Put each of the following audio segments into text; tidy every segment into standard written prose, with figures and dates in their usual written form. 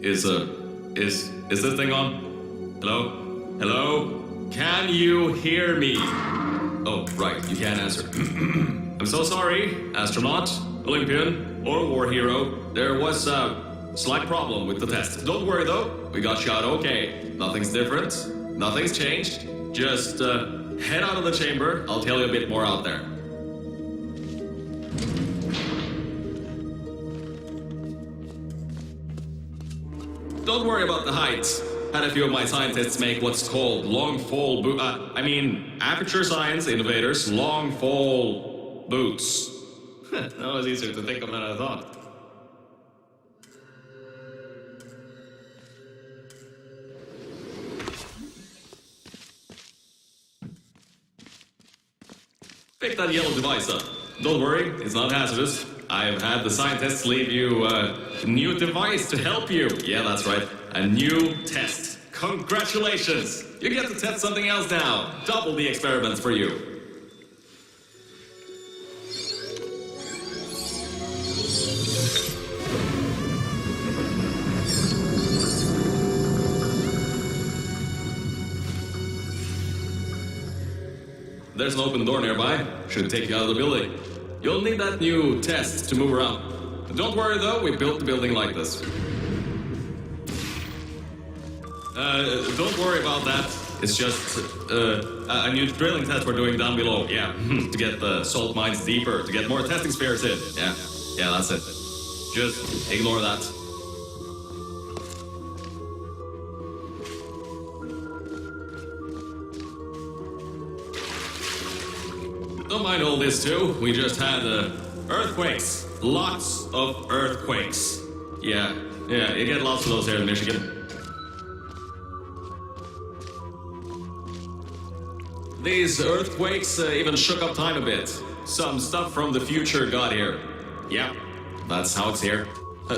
Is this thing on? Hello? Hello? Can you hear me? Oh, right, you can't answer. I'm so sorry, astronaut, Olympian, or war hero. There was a slight problem with the test. Don't worry though, we got shot okay. Nothing's different, nothing's changed. Just head out of the chamber, I'll tell you a bit more out there. Don't worry about the heights. Had a few of my scientists make what's called aperture science innovators, long fall boots. That was easier to think of than I thought. Pick that yellow device up. Don't worry, it's not hazardous. I've had the scientists leave you a new device to help you. Yeah, that's right. A new test. Congratulations! You get to test something else now. Double the experiments for you. There's an open door nearby. Should take you out of the building. You'll need that new test to move around. Don't worry though, we built the building like this. Don't worry about that. It's just a new drilling test we're doing down below. Yeah, to get the salt mines deeper, to get more testing spheres in. Yeah, that's it. Just ignore that. Don't mind all this too. We just had earthquakes. Lots of earthquakes. Yeah, you get lots of those here in Michigan. These earthquakes even shook up time a bit. Some stuff from the future got here. Yeah, that's how it's here.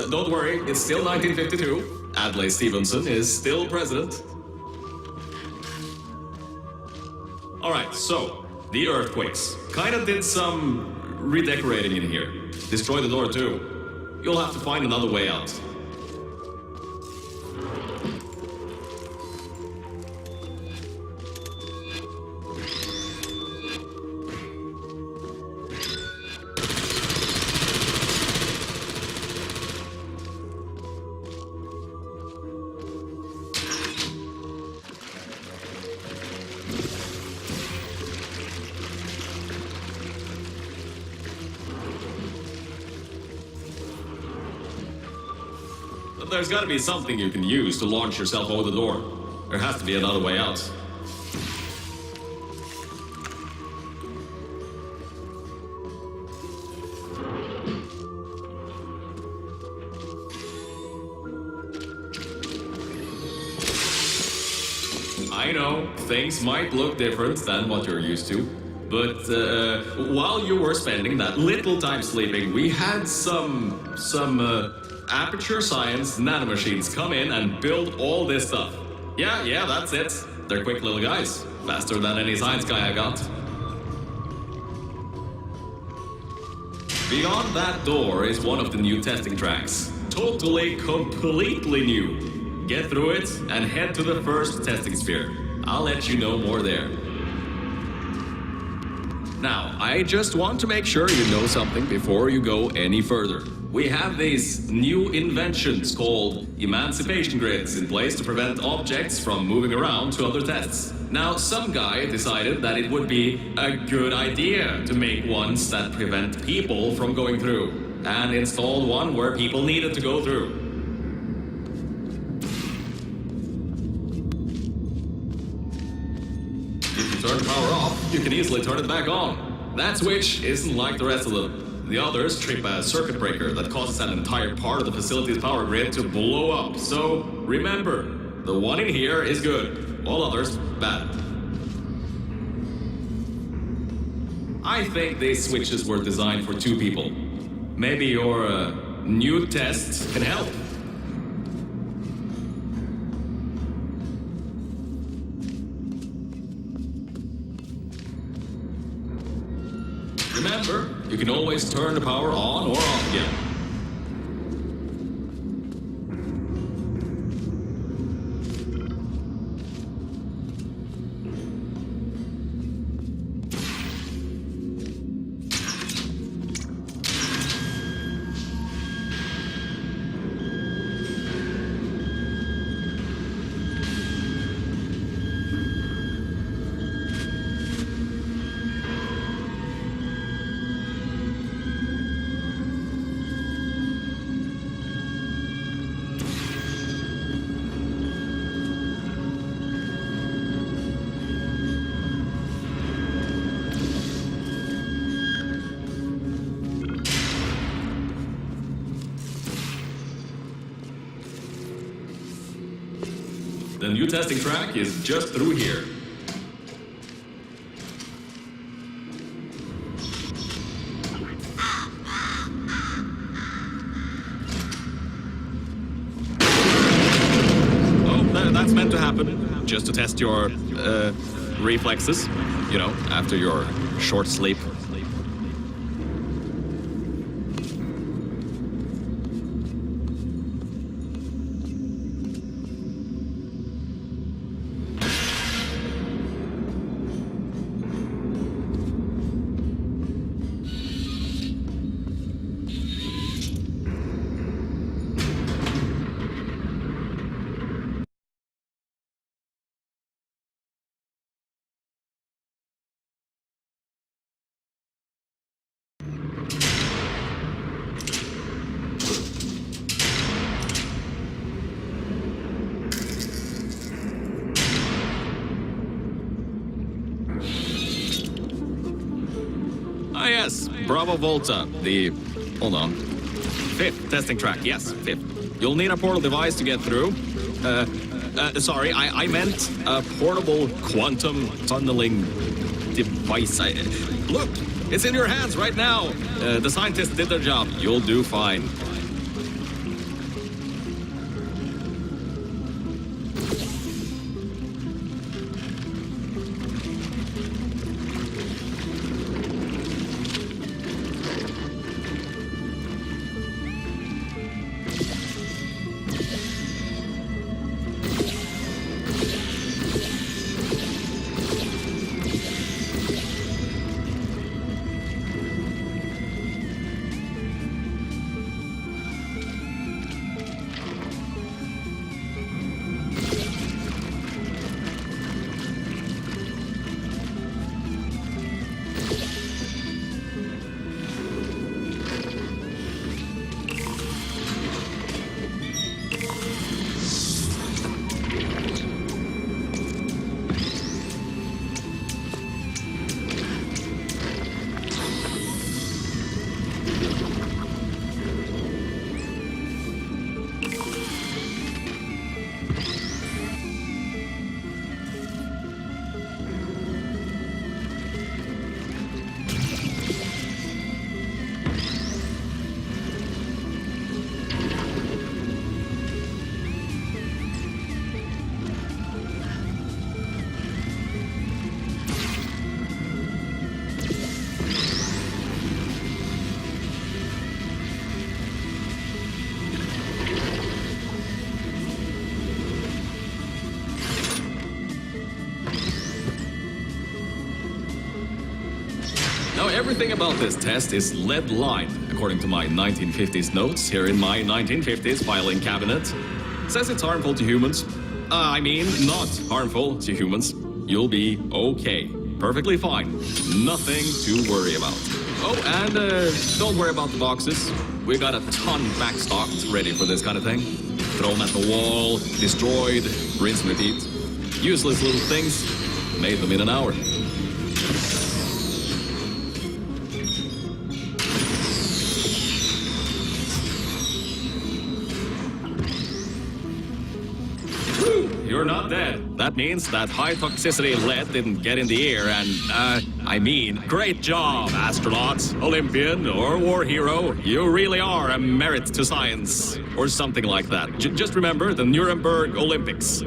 Don't worry, it's still 1952. Adlai Stevenson is still president. Alright, so, the earthquakes. Kinda did some redecorating in here. Destroyed the door too. You'll have to find another way out. There's gotta be something you can use to launch yourself over the door. There has to be another way out. I know, things might look different than what you're used to. But while you were spending that little time sleeping, we had some aperture science nanomachines come in and build all this stuff. Yeah, that's it. They're quick little guys. Faster than any science guy I got. Beyond that door is one of the new testing tracks. Totally, completely new. Get through it and head to the first testing sphere. I'll let you know more there. Now, I just want to make sure you know something before you go any further. We have these new inventions called emancipation grids in place to prevent objects from moving around to other tests. Now, some guy decided that it would be a good idea to make ones that prevent people from going through, and installed one where people needed to go through. If you turn the power off, you can easily turn it back on. That switch isn't like the rest of them. The others trip a circuit breaker that causes an entire part of the facility's power grid to blow up. So, remember, the one in here is good, all others, bad. I think these switches were designed for two people. Maybe your new test can help. Remember, you can always turn the power on or off again. The new testing track is just through here. That's meant to happen, just to test your reflexes, you know, after your short sleep. Ah, yes, Bravo Volta, hold on, 5th testing track, yes, 5th. You'll need a portal device to get through. Sorry, I meant a portable quantum tunneling device. Look, it's in your hands right now. The scientists did their job. You'll do fine. Now, everything about this test is lead-lined, according to my 1950s notes here in my 1950s filing cabinet. Says it's harmful to humans. I mean, not harmful to humans. You'll be okay. Perfectly fine. Nothing to worry about. Oh, and don't worry about the boxes. We got a ton backstocked, ready for this kind of thing. Throw them at the wall, destroyed, rinse and repeat. Useless little things. Made them in an hour. You're not dead. That means that high-toxicity lead didn't get in the air and, I mean, great job, astronaut, Olympian, or war hero. You really are a merit to science, or something like that. Just remember the Nuremberg Olympics.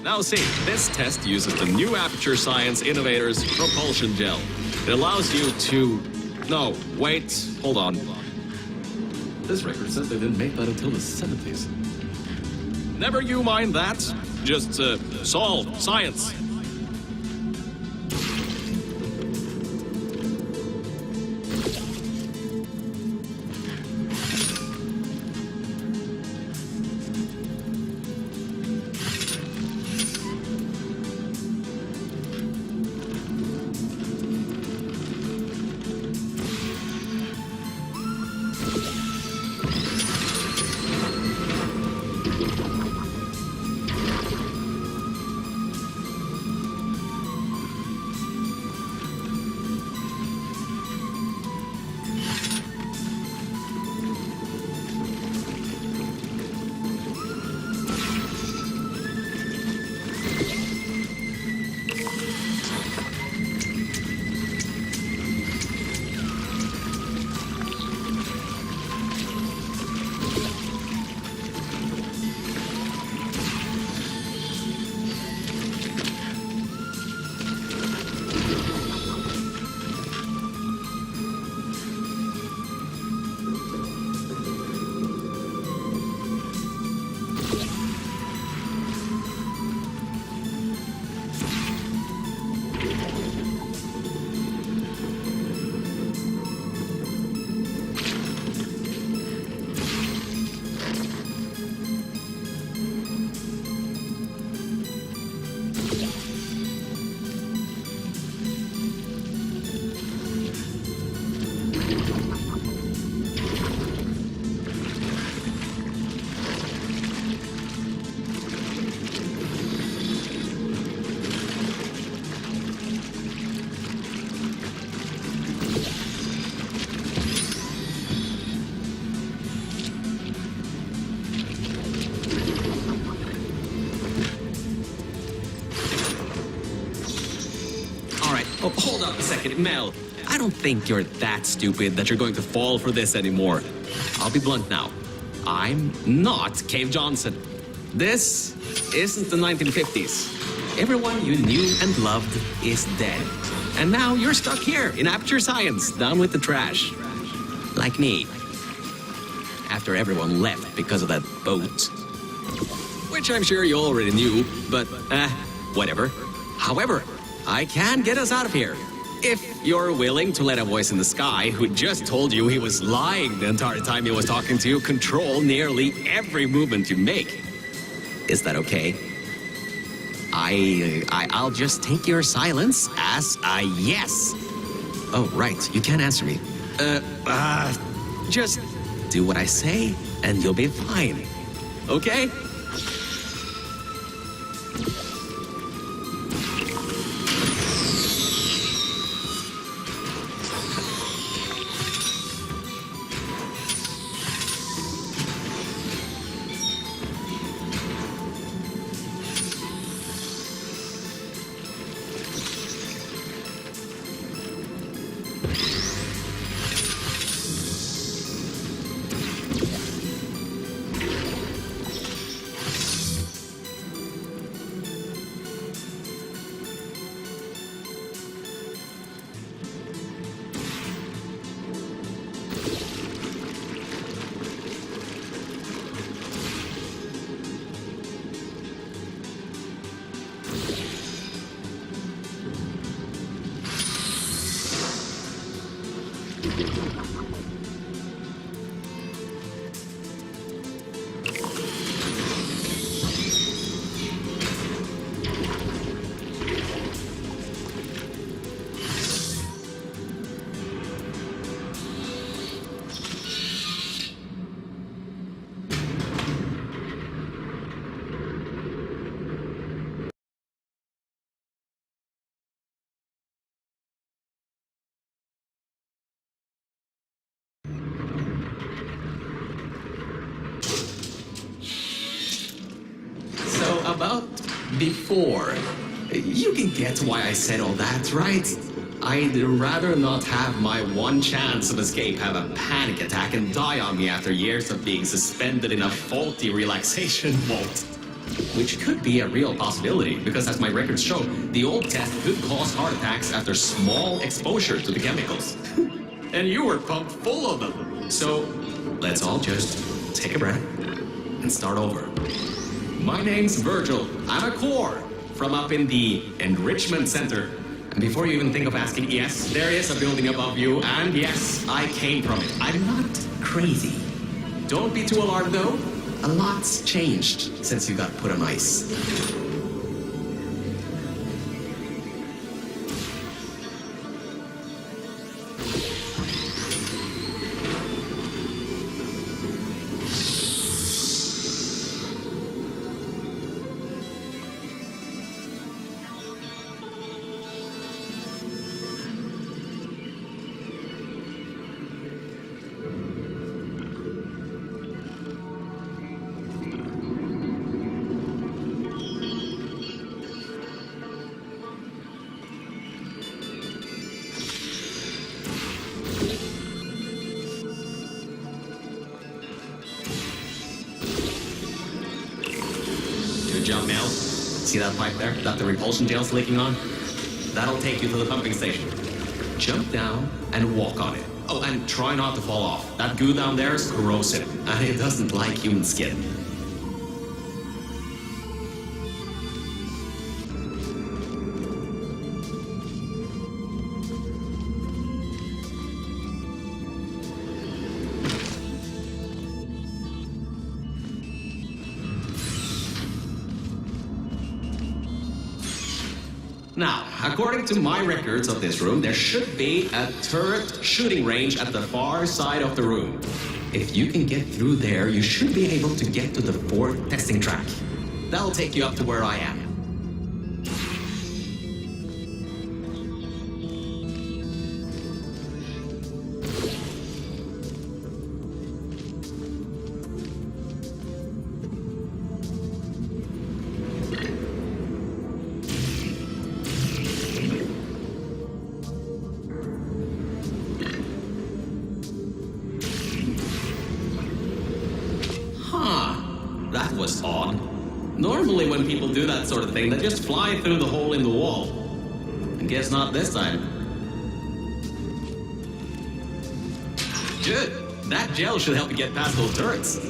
Now see, this test uses the new Aperture Science Innovators propulsion gel. It allows you to... No, wait, hold on. This record says they didn't make that until the 70s. Never you mind that. Just, solve science. second, Mel. I don't think you're that stupid that you're going to fall for this anymore. I'll be blunt now. I'm not Cave Johnson. This isn't the 1950s. Everyone you knew and loved is dead. And now you're stuck here in Aperture Science, down with the trash. Like me. After everyone left because of that boat. Which I'm sure you already knew, but, whatever. However, I can get us out of here. If you're willing to let a voice in the sky who just told you he was lying the entire time he was talking to you control nearly every movement you make. Is that okay? I'll just take your silence as a yes. Oh, right, you can't answer me. Just do what I say and you'll be fine. Okay? About before. You can get why I said all that, right? I'd rather not have my one chance of escape have a panic attack and die on me after years of being suspended in a faulty relaxation vault. Which could be a real possibility, because as my records show, the old test could cause heart attacks after small exposure to the chemicals. And you were pumped full of them. So, let's all just take a breath and start over. My name's Virgil. I'm a core from up in the Enrichment Center. And before you even think of asking, yes, there is a building above you, and yes, I came from it. I'm not crazy. Don't be too alarmed, though. A lot's changed since you got put on ice. Jump, Mel. See that pipe there that the repulsion gel's leaking on? That'll take you to the pumping station. Jump down and walk on it. Oh, and try not to fall off. That goo down there is corrosive, and it doesn't like human skin. Now, according to my records of this room, there should be a turret shooting range at the far side of the room. If you can get through there, you should be able to get to the 4th testing track. That'll take you up to where I am. was odd. Normally when people do that sort of thing, they just fly through the hole in the wall. I guess not this time. Good. That gel should help you get past those turrets.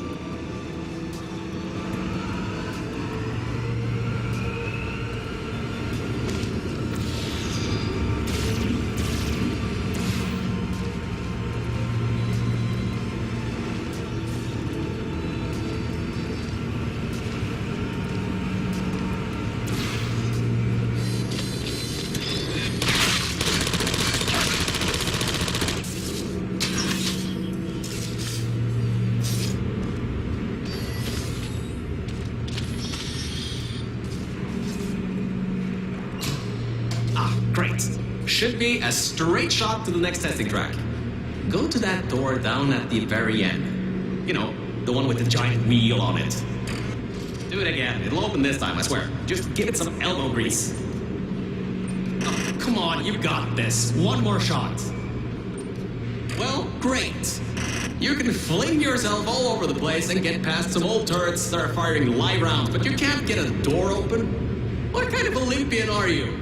Great. Should be a straight shot to the next testing track. Go to that door down at the very end. You know, the one with the giant wheel on it. Do it again. It'll open this time, I swear. Just give it some elbow grease. Oh, come on, you got this. One more shot. Well, great. You can fling yourself all over the place and get past some old turrets that are firing live rounds, but you can't get a door open? What kind of Olympian are you?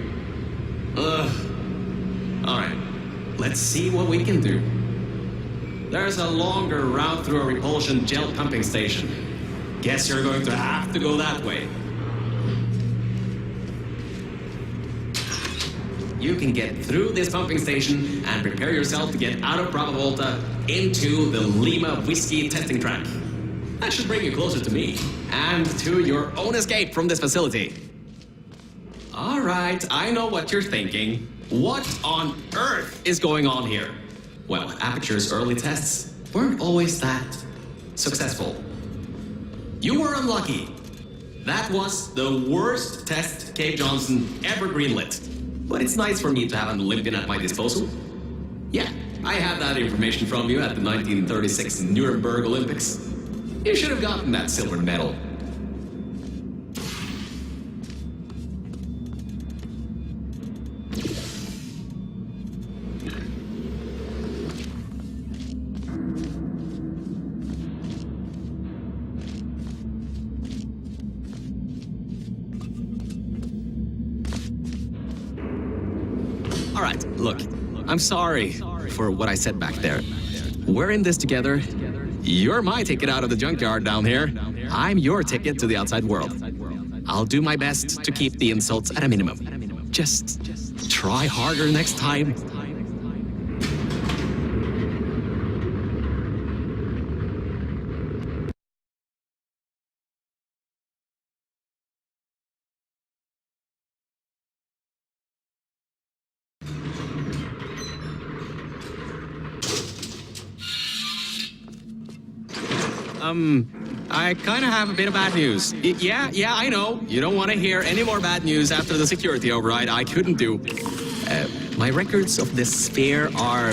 Alright, let's see what we can do. There's a longer route through a repulsion gel pumping station. Guess you're going to have to go that way. You can get through this pumping station and prepare yourself to get out of Bravo Volta into the Lima Whiskey testing track. That should bring you closer to me and to your own escape from this facility. Alright, I know what you're thinking. What on earth is going on here? Well, Aperture's early tests weren't always that successful. You were unlucky. That was the worst test Cave Johnson ever greenlit. But it's nice for me to have an Olympian at my disposal. Yeah, I had that information from you at the 1936 Nuremberg Olympics. You should have gotten that silver medal. Alright, look, I'm sorry for what I said back there. We're in this together. You're my ticket out of the junkyard down here. I'm your ticket to the outside world. I'll do my best to keep the insults at a minimum. Just try harder next time. I kind of have a bit of bad news. Yeah, I know. You don't want to hear any more bad news after the security override. I couldn't do. My records of this sphere are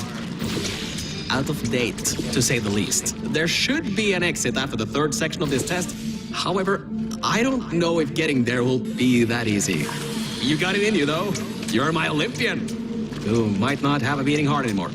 out of date, to say the least. There should be an exit after the third section of this test. However, I don't know if getting there will be that easy. You got it in you, though. You're my Olympian, who might not have a beating heart anymore.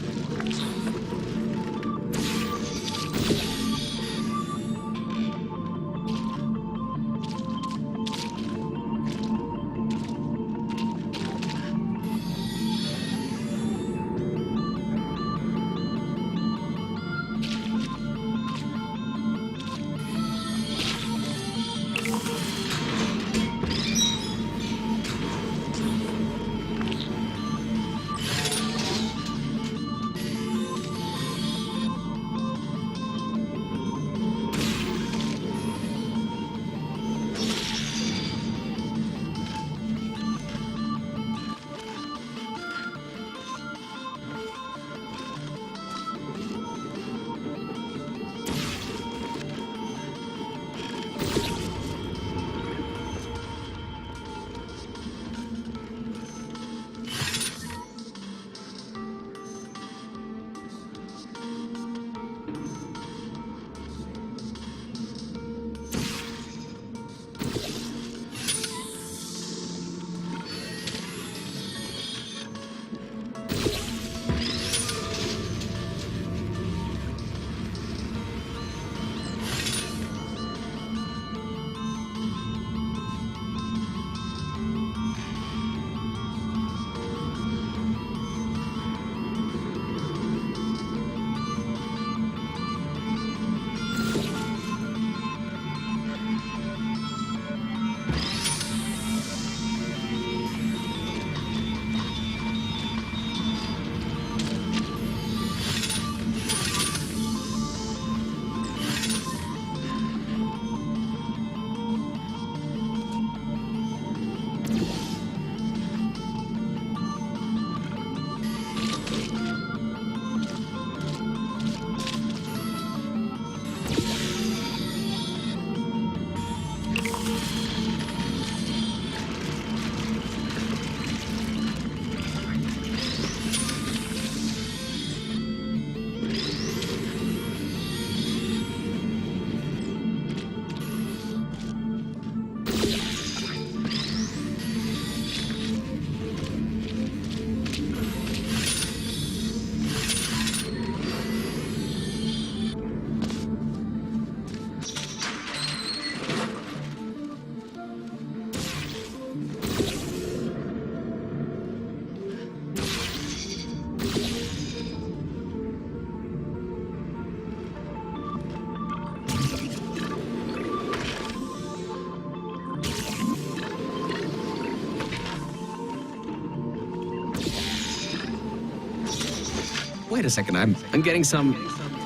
Wait a second, I'm getting some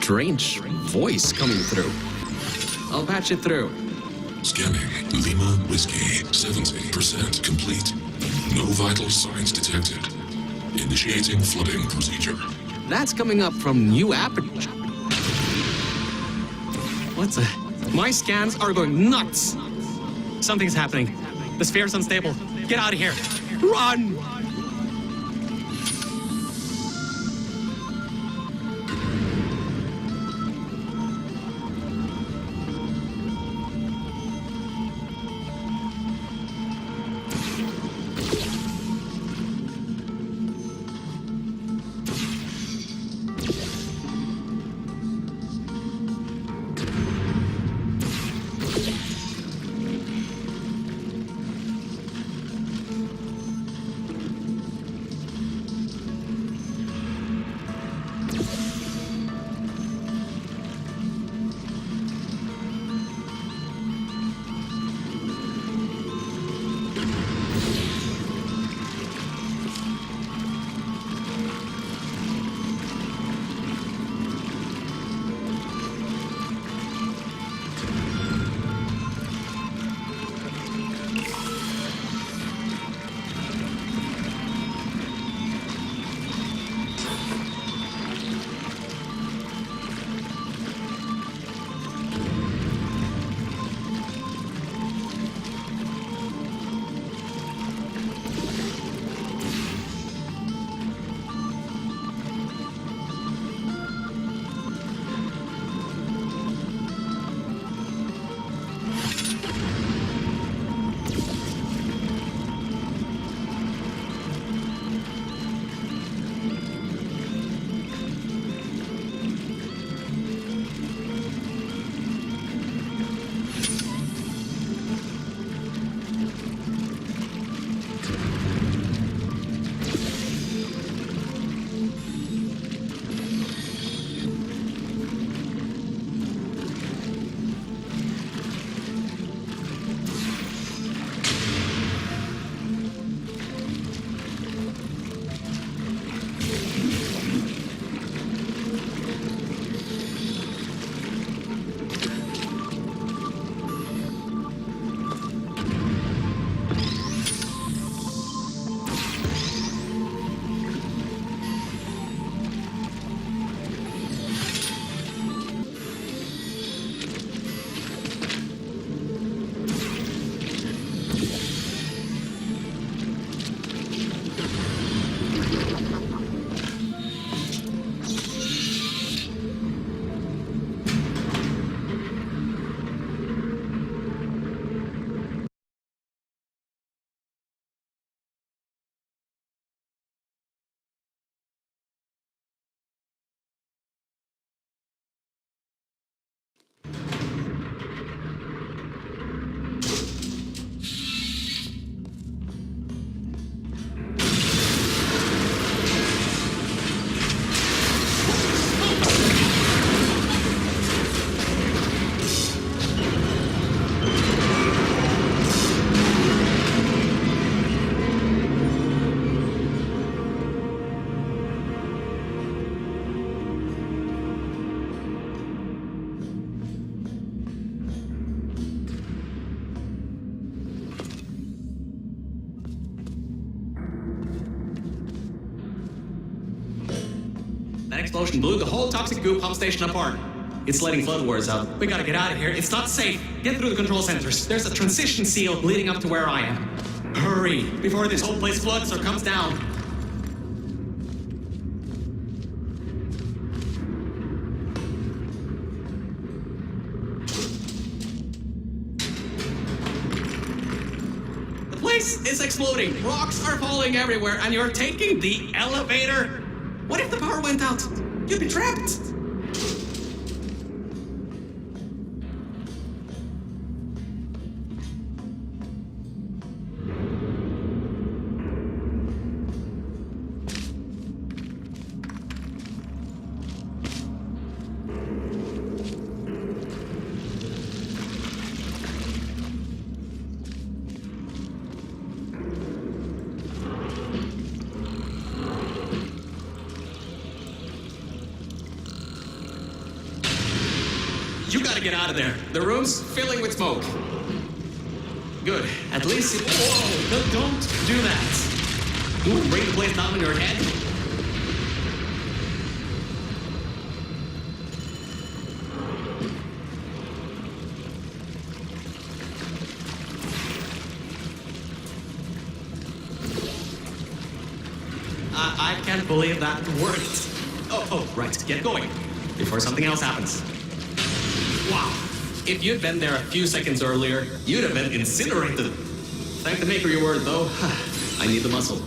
strange voice coming through. I'll patch it through. Scanning. Lima Whiskey. 70% complete. No vital signs detected. Initiating flooding procedure. That's coming up from new app. What's a... My scans are going nuts. Something's happening. The sphere's unstable. Get out of here. Run! That explosion blew the whole toxic goo pump station apart. It's letting flood waters out. We gotta get out of here. It's not safe. Get through the control centers. There's a transition seal leading up to where I am. Hurry, before this whole place floods or comes down. Guys, it's exploding. Rocks are falling everywhere, and you're taking the elevator. What if the power went out? You'd be trapped. You gotta get out of there. The room's filling with smoke. Good. At least you... Whoa! No, don't do that. You wouldn't bring the place down on your head? I can't believe that worked. Oh, right. Get going. Before something else happens. Wow. If you'd been there a few seconds earlier, you'd have been incinerated. Thank the maker your word, though. I need the muscle.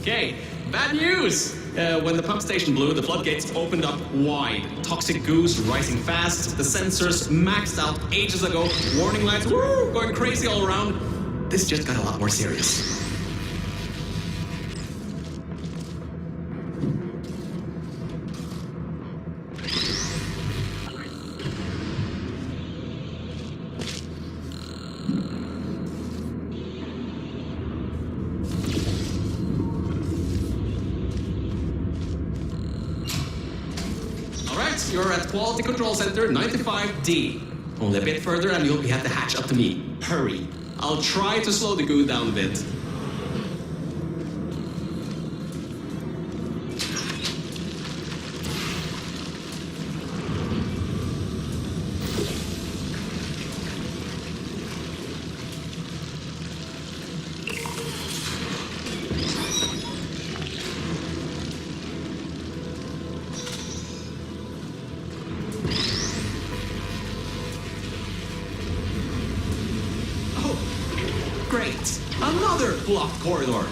Okay, bad news! When the pump station blew, the floodgates opened up wide. Toxic goose rising fast, the sensors maxed out ages ago, warning lights going crazy all around. This just got a lot more serious. You're at Quality Control Center 95D. Only a bit further and you'll be at the hatch up to me. Hurry. I'll try to slow the goo down a bit. Great! Another blocked corridor!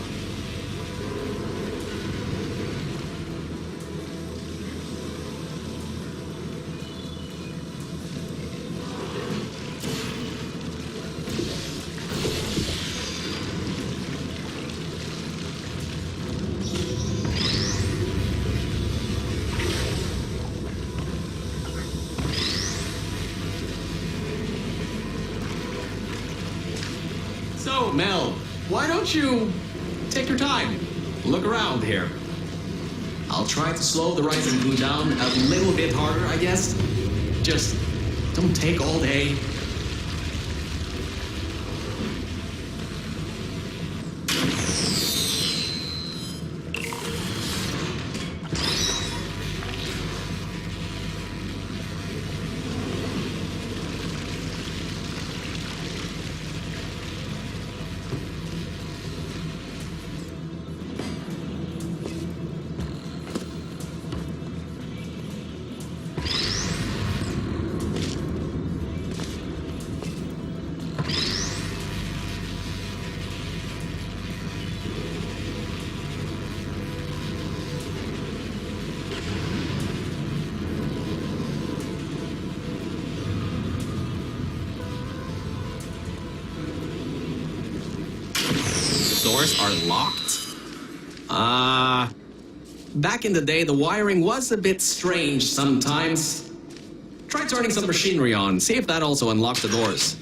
So, Mel, why don't you take your time? Look around here. I'll try to slow the rising goo down a little bit harder, I guess. Just don't take all day. Doors are locked? Back in the day, the wiring was a bit strange sometimes. Try turning some machinery on, see if that also unlocks the doors.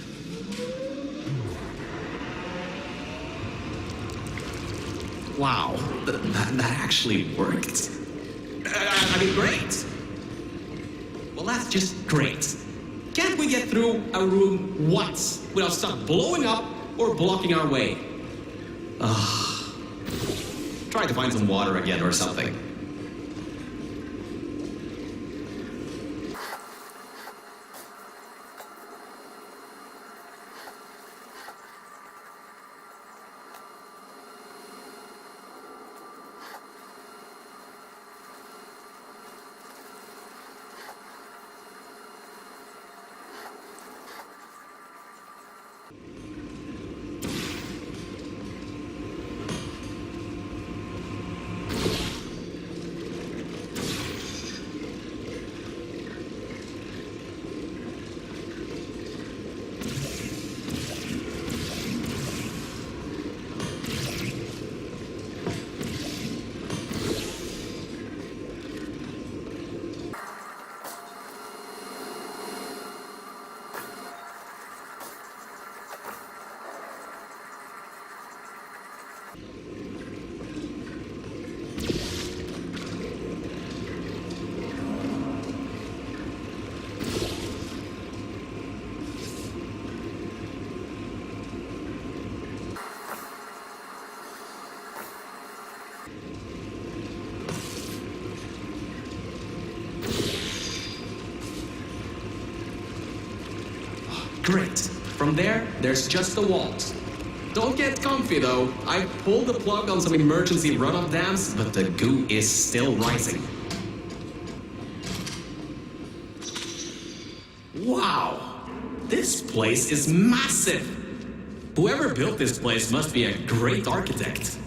Wow, that actually worked. I mean, great. Well, that's just great. Can't we get through a room once without stuff blowing up or blocking our way? Try to find some water again or something. Great. From there, there's just the walls. Don't get comfy though. I pulled the plug on some emergency runoff dams, but the goo is still rising. Wow! This place is massive! Whoever built this place must be a great architect.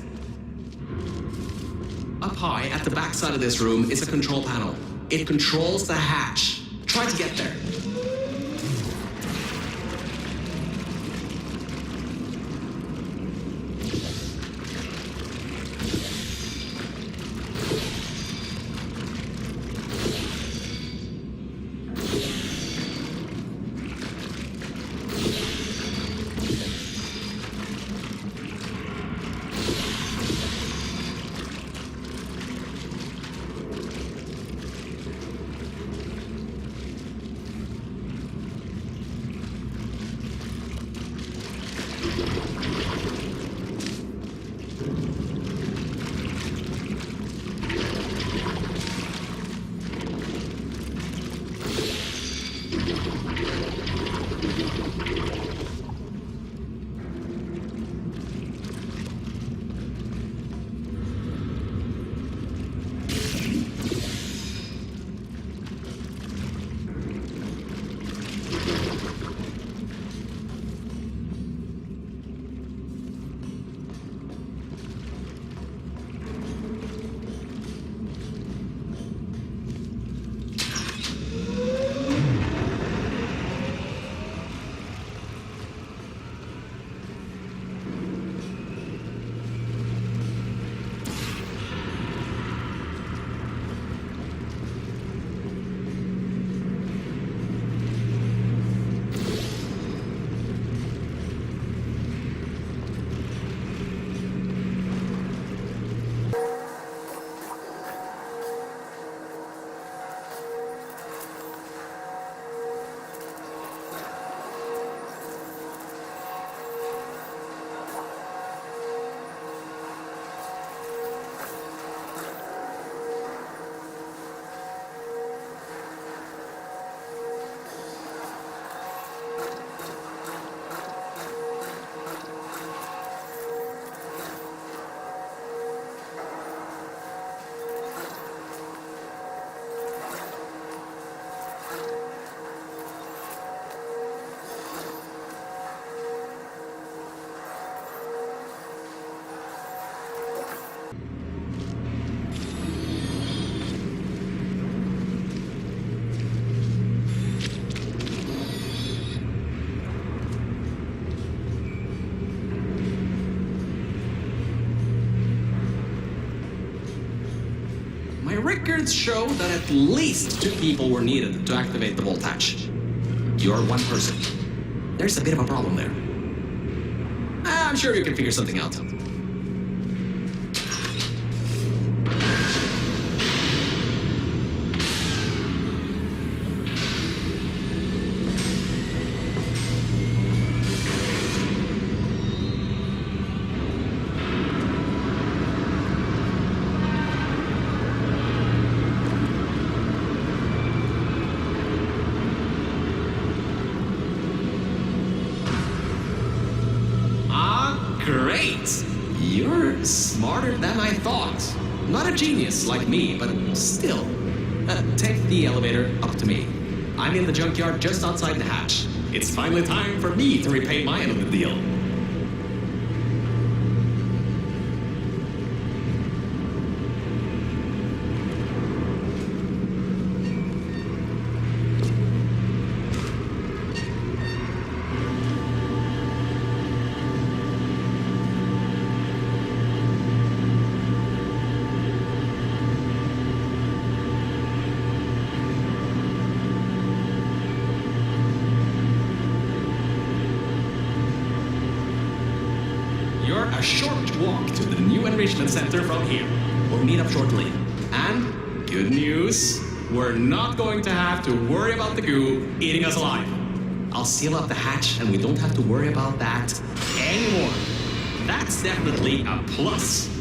Up high at the back side of this room is a control panel. It controls the hatch. Try to get there. Records show that at least 2 people were needed to activate the vault hatch. You're one person. There's a bit of a problem there. I'm sure you can figure something out. Great! You're smarter than I thought. Not a genius like me, but still. Take the elevator up to me. I'm in the junkyard just outside the hatch. It's finally time for me to repay my end of the deal. you're a short walk to the new enrichment center from here. We'll meet up shortly. And good news, we're not going to have to worry about the goo eating us alive. I'll seal up the hatch and we don't have to worry about that anymore. That's definitely a plus.